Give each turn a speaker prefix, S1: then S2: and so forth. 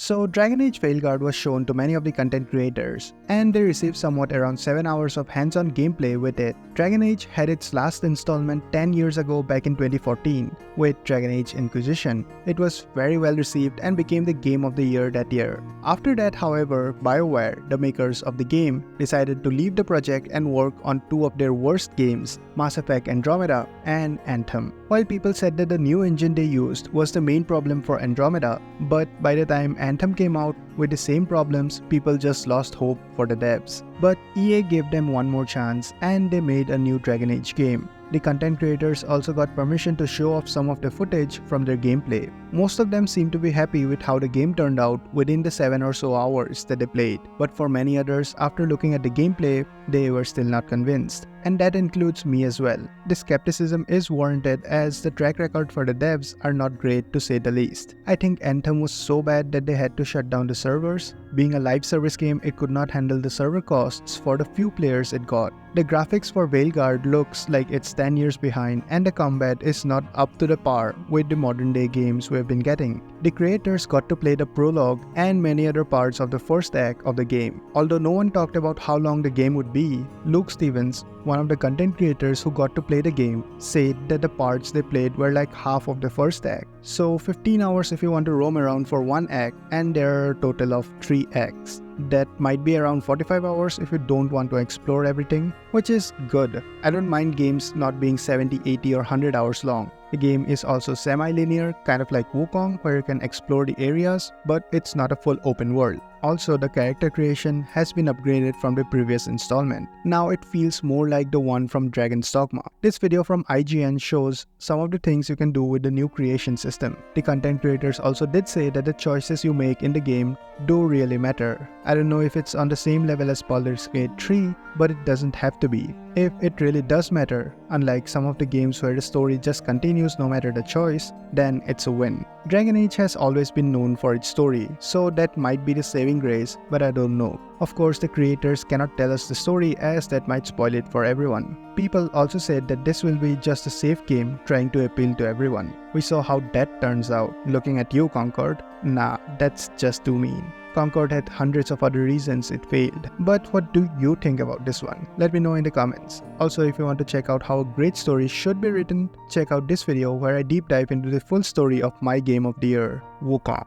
S1: So Dragon Age Veilguard was shown to many of the content creators, and they received somewhat around 7 hours of hands-on gameplay with it. Dragon Age had its last installment 10 years ago back in 2014 with Dragon Age Inquisition. It was very well received and became the game of the year that year. After that, however, BioWare, the makers of the game, decided to leave the project and work on two of their worst games, Mass Effect Andromeda and Anthem. While people said that the new engine they used was the main problem for Andromeda, but by the time Anthem came out with the same problems, people just lost hope for the devs. But EA gave them one more chance and they made a new Dragon Age game. The content creators also got permission to show off some of the footage from their gameplay. Most of them seemed to be happy with how the game turned out within the 7 or so hours that they played. But for many others, after looking at the gameplay, they were still not convinced. And that includes me as well. The skepticism is warranted as the track record for the devs are not great to say the least. I think Anthem was so bad that they had to shut down the servers. Being a live service game, it could not handle the server costs for the few players it got. The graphics for Veilguard looks like it's 10 years behind and the combat is not up to the par with the modern day games we've been getting. The creators got to play the prologue and many other parts of the first act of the game. Although no one talked about how long the game would be, Luke Stevens, one of the content creators who got to play the game, said that the parts they played were like half of the first act. So 15 hours if you want to roam around for one act, and there are a total of 3 acts. That might be around 45 hours if you don't want to explore everything, which is good. I don't mind games not being 70, 80 or 100 hours long. The game is also semi-linear, kind of like Wukong, where you can explore the areas, but it's not a full open world. Also, the character creation has been upgraded from the previous installment. Now it feels more like the one from Dragon's Dogma. This video from IGN shows some of the things you can do with the new creation system. The content creators also did say that the choices you make in the game do really matter. I don't know if it's on the same level as Baldur's Gate 3, but it doesn't have to be. If it really does matter, unlike some of the games where the story just continues no matter the choice, then it's a win. Dragon Age has always been known for its story, so that might be the saving grace, but I don't know. Of course, the creators cannot tell us the story as that might spoil it for everyone. People also said that this will be just a safe game trying to appeal to everyone. We saw how that turns out. Looking at you, Concord. Nah, that's just too mean. Concord had hundreds of other reasons it failed. But what do you think about this one? Let me know in the comments. Also, if you want to check out how a great story should be written, check out this video where I deep dive into the full story of my game of the year, Wukong.